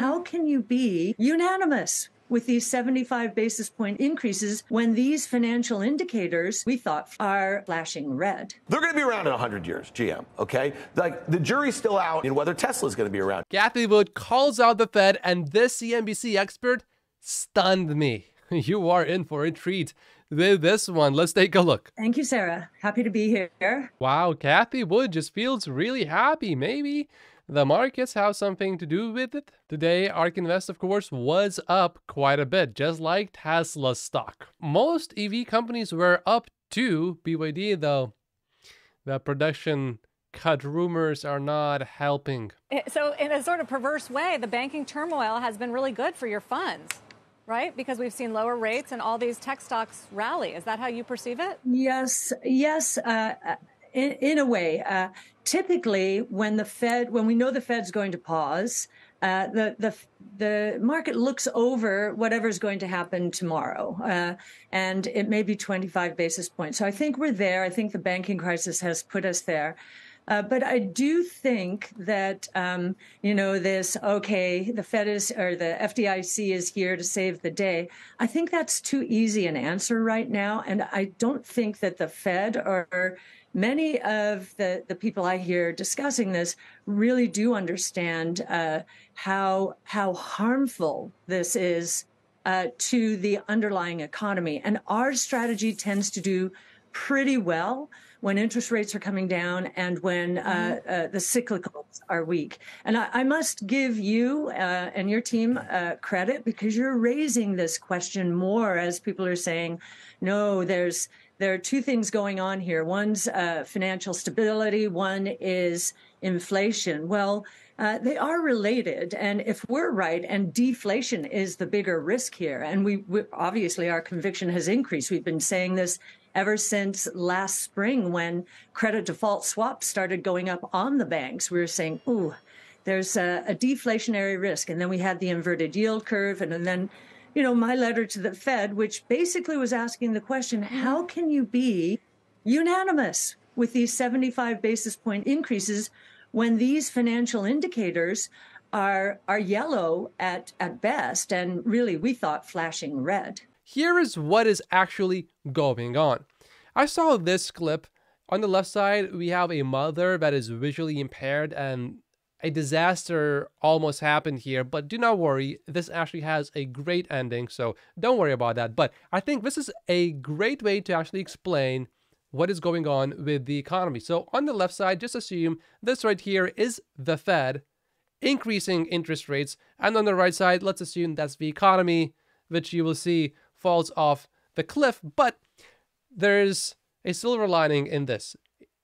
how can you be unanimous with these 75 basis point increases when these financial indicators we thought are flashing red? They're going to be around in 100 years, GM, okay? Like, the jury's still out in whether Tesla's going to be around. Cathie Wood calls out the Fed, and this CNBC expert stunned me. You are in for a treat with this one. Let's take a look. Thank you, Sarah. Happy to be here. Wow, Cathie Wood just feels really happy. Maybe the markets have something to do with it. Today, ARK Invest, of course, was up quite a bit, just like Tesla's stock. Most EV companies were up too. BYD, though, the production cut rumors are not helping. So in a sort of perverse way, the banking turmoil has been really good for your funds, right? Because we've seen lower rates and all these tech stocks rally. Is that how you perceive it? Yes. In a way, typically when we know the Fed's going to pause, the market looks over whatever's going to happen tomorrow, and it may be 25 basis points. So I think we're there. I think the banking crisis has put us there. But I do think that, the Fed or the FDIC is here to save the day. I think that's too easy an answer right now. And I don't think that the Fed or many of the people I hear discussing this really do understand how harmful this is to the underlying economy. And our strategy tends to do pretty well when interest rates are coming down and when the cyclicals are weak. And I must give you and your team credit, because you're raising this question more as people are saying, no, there are two things going on here. One's financial stability, one is inflation. Well, they are related. And if we're right, and deflation is the bigger risk here, and we obviously our conviction has increased. We've been saying this ever since last spring when credit default swaps started going up on the banks. We were saying, ooh, there's a deflationary risk. And then we had the inverted yield curve. And then, my letter to the Fed, which basically was asking the question, how can you be unanimous with these 75 basis point increases when these financial indicators are yellow at best, and really, we thought, flashing red? Here is what is actually going on. I saw this clip. On the left side, we have a mother that is visually impaired, and a disaster almost happened here, but do not worry, this actually has a great ending, so don't worry about that. But I think this is a great way to actually explain what is going on with the economy. So on the left side, just assume this right here is the Fed increasing interest rates, and on the right side, let's assume that's the economy, which you will see falls off the cliff. But there's a silver lining in this.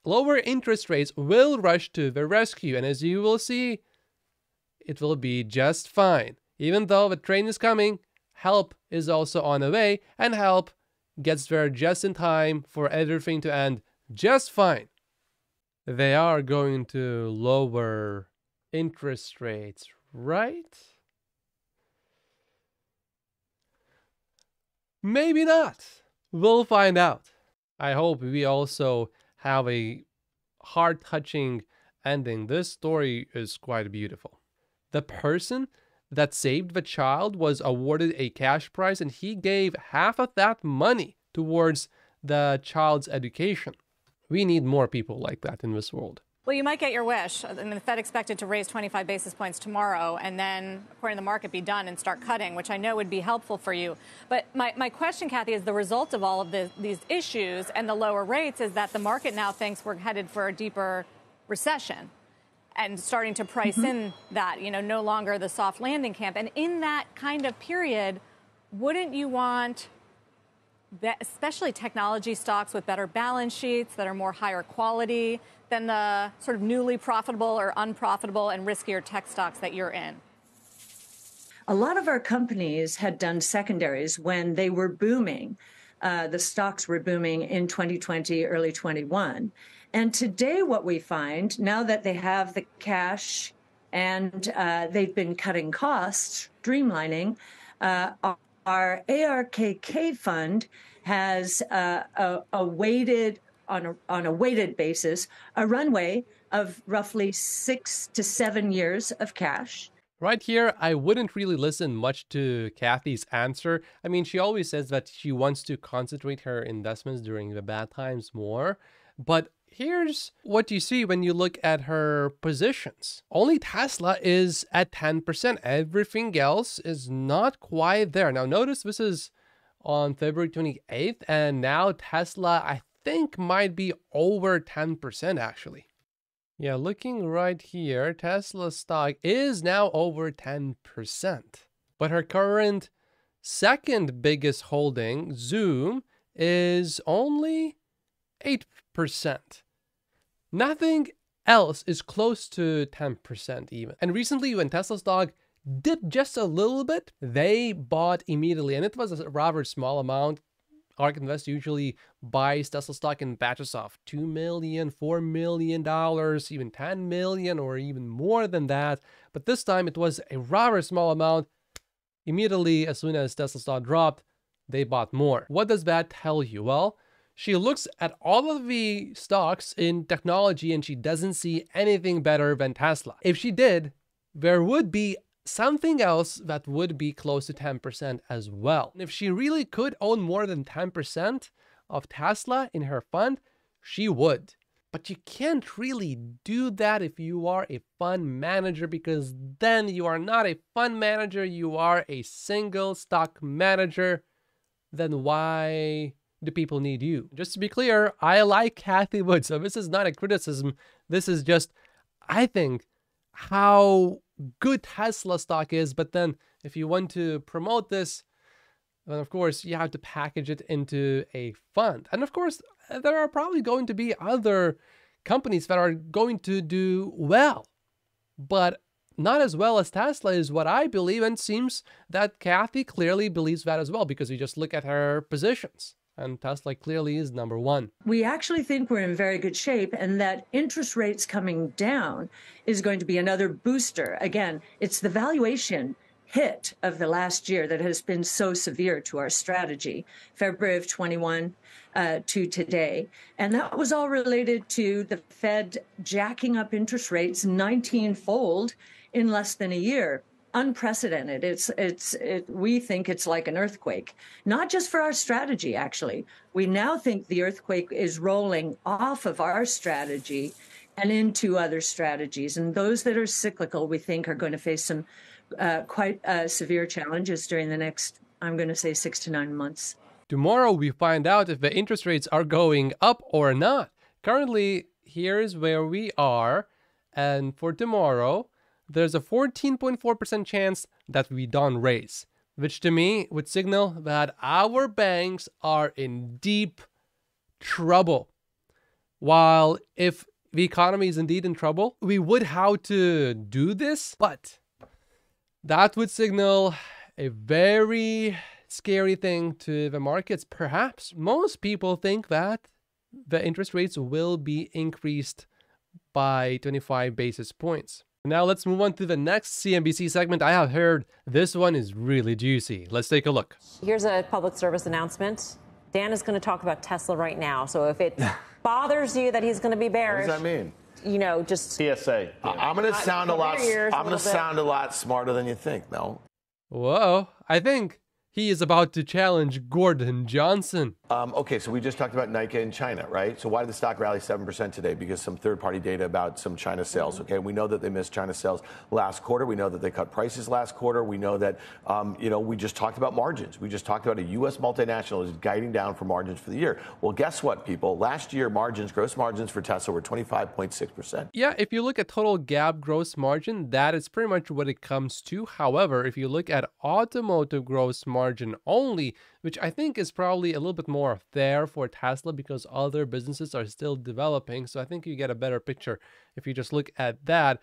Lower interest rates will rush to the rescue, and as you will see, it will be just fine. Even though the train is coming, help is also on the way, and help gets there just in time for everything to end just fine. They are going to lower interest rates, right? Maybe not. We'll find out. I hope we also have a heart-touching ending. This story is quite beautiful. The person that saved the child was awarded a cash prize, and he gave half of that money towards the child's education. We need more people like that in this world. Well, you might get your wish. I mean, the Fed expected to raise 25 basis points tomorrow and then, according to the market, be done and start cutting, which I know would be helpful for you. But my question, Cathie, is the result of all of these issues and the lower rates is that the market now thinks we're headed for a deeper recession and starting to price in that, no longer the soft landing camp. And in that kind of period, wouldn't you want, especially technology stocks with better balance sheets that are more higher quality than the sort of newly profitable or unprofitable and riskier tech stocks that you're in? A lot of our companies had done secondaries when they were booming. The stocks were booming in 2020, early 21. And today what we find, now that they have the cash and they've been cutting costs, streamlining, our ARKK fund has a weighted, on a weighted basis, a runway of roughly 6 to 7 years of cash. Right here, I wouldn't really listen much to Cathie's answer. I mean, she always says that she wants to concentrate her investments during the bad times more. But here's what you see when you look at her positions. Only Tesla is at 10%. Everything else is not quite there. Now, notice this is on February 28th, and now Tesla, I think, might be over 10% actually. Yeah, looking right here, Tesla stock is now over 10%. But her current second biggest holding, Zoom, is only 8%. Nothing else is close to 10% even. And recently, when Tesla stock dipped just a little bit, they bought immediately. And it was a rather small amount. ARK Invest usually buys Tesla stock in batches of $2 million, $4 million, even $10 million, or even more than that. But this time it was a rather small amount. Immediately, as soon as Tesla stock dropped, they bought more. What does that tell you? Well, she looks at all of the stocks in technology and she doesn't see anything better than Tesla. If she did, there would be something else that would be close to 10% as well. If she really could own more than 10% of Tesla in her fund, she would. But you can't really do that if you are a fund manager, because then you are not a fund manager, you are a single stock manager. Then why do people need you? Just to be clear, I like Cathie Wood, so this is not a criticism. This is just, I think, how good Tesla stock is. But then if you want to promote this, then of course you have to package it into a fund. And of course, there are probably going to be other companies that are going to do well, but not as well as Tesla is what I believe, and seems that Cathie clearly believes that as well, because you just look at her positions. And Tesla clearly is number one. We actually think we're in very good shape, and that interest rates coming down is going to be another booster. Again, it's the valuation hit of the last year that has been so severe to our strategy, February of 21 to today. And that was all related to the Fed jacking up interest rates 19-fold in less than a year. Unprecedented. We think it's like an earthquake, not just for our strategy, actually. We now think the earthquake is rolling off of our strategy and into other strategies. And those that are cyclical, we think, are going to face some quite severe challenges during the next, I'm going to say, 6 to 9 months. Tomorrow, we find out if the interest rates are going up or not. Currently, here's where we are. And for tomorrow, there's a 14.4% chance that we don't raise, which to me would signal that our banks are in deep trouble. While if the economy is indeed in trouble, we would have to do this, but that would signal a very scary thing to the markets. Perhaps most people think that the interest rates will be increased by 25 basis points. Now let's move on to the next CNBC segment. I have heard this one is really juicy. Let's take a look. Here's a public service announcement. Dan is going to talk about Tesla right now. So if it bothers you that he's going to be bearish, What does that mean? You know, just PSA. I'm going to sound a lot smarter than you think, Mel. Whoa, I think he is about to challenge Gordon Johnson. Okay, so we just talked about Nike in China, right? So why did the stock rally 7% today? Because some third-party data about some China sales, okay? We know that they missed China sales last quarter. We know that they cut prices last quarter. We know that, we just talked about margins. We just talked about a U.S. multinational is guiding down for margins for the year. Well, guess what, people? Last year, gross margins for Tesla were 25.6%. Yeah, if you look at total GAAP gross margin, that is pretty much what it comes to. However, if you look at automotive gross margin only, which I think is probably a little bit more fair for Tesla because other businesses are still developing. So I think you get a better picture if you just look at that.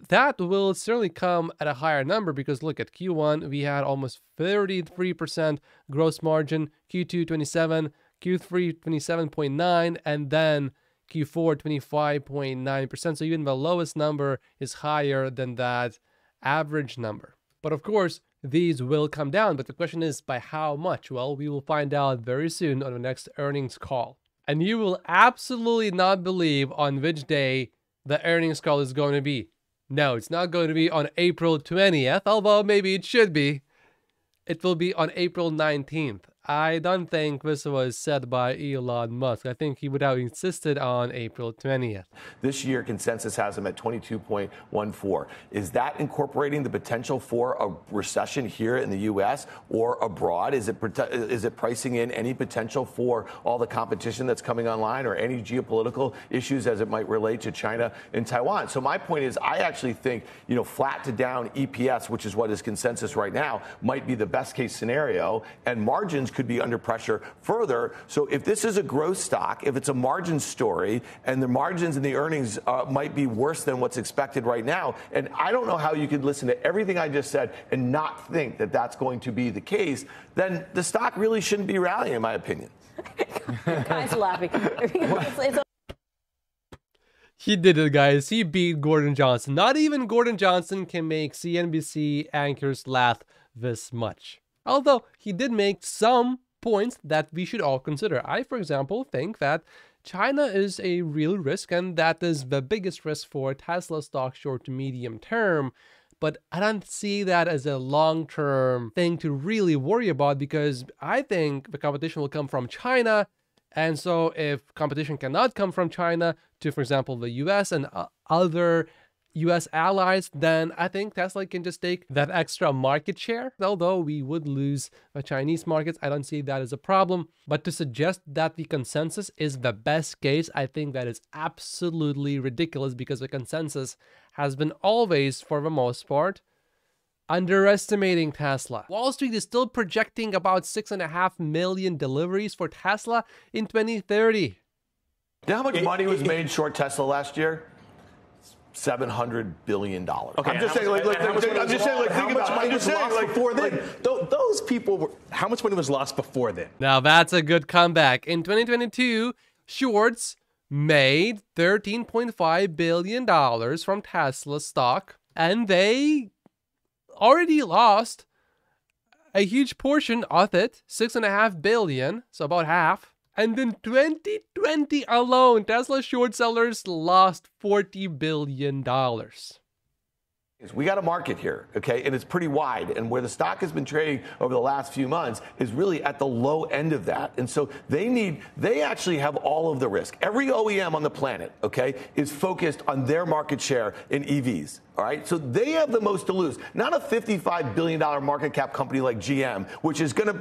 That will certainly come at a higher number because look at Q1, we had almost 33% gross margin, Q2 27, Q3 27.9, and then Q4 25.9%. So even the lowest number is higher than that average number. But of course, these will come down, but the question is by how much? Well, we will find out very soon on the next earnings call. And you will absolutely not believe on which day the earnings call is going to be. No, it's not going to be on April 20th, although maybe it should be. It will be on April 19th. I don't think this was said by Elon Musk. I think he would have insisted on April 20th. This year, consensus has them at 22.14. Is that incorporating the potential for a recession here in the U.S. or abroad? Is it pricing in any potential for all the competition that's coming online or any geopolitical issues as it might relate to China and Taiwan? So my point is, I actually think, flat to down EPS, which is what is consensus right now, might be the best case scenario, and margins could be under pressure further. So if this is a growth stock, if it's a margin story, and the margins and the earnings might be worse than what's expected right now, and I don't know how you could listen to everything I just said and not think that that's going to be the case, then the stock really shouldn't be rallying, in my opinion. Guys laughing. He did it, guys. He beat Gordon Johnson. Not even Gordon Johnson can make CNBC anchors laugh this much. Although he did make some points that we should all consider. I, for example, think that China is a real risk, and that is the biggest risk for Tesla stock short to medium term. But I don't see that as a long-term thing to really worry about, because I think the competition will come from China. And so if competition cannot come from China to, for example, the US and other US allies, then I think Tesla can just take that extra market share. Although we would lose the Chinese markets, I don't see that as a problem. But to suggest that the consensus is the best case, I think that is absolutely ridiculous, because the consensus has been always, for the most part, underestimating Tesla. Wall Street is still projecting about 6.5 million deliveries for Tesla in 2030. You know how much money was made short Tesla last year? $700 billion. Okay, I'm just saying, think about it. Those people, how much money was lost before then? Now that's a good comeback. In 2022, shorts made $13.5 billion from Tesla stock, and they already lost a huge portion of it, $6.5 billion, so about half. And in 2020 alone, Tesla short sellers lost $40 billion. We got a market here, okay, and it's pretty wide, and where the stock has been trading over the last few months is really at the low end of that. And so they actually have all of the risk. Every OEM on the planet, okay, is focused on their market share in EVs. All right, so they have the most to lose. Not a $55 billion market cap company like GM, which is going to,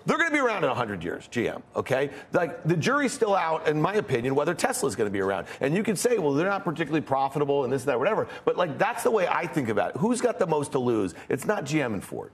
they're going to be around in 100 years, GM, okay? Like, the jury's still out, in my opinion, whether Tesla's going to be around. And you can say, well, they're not particularly profitable and this, that, whatever. But, like, that's the way I think about it. Who's got the most to lose? It's not GM and Ford.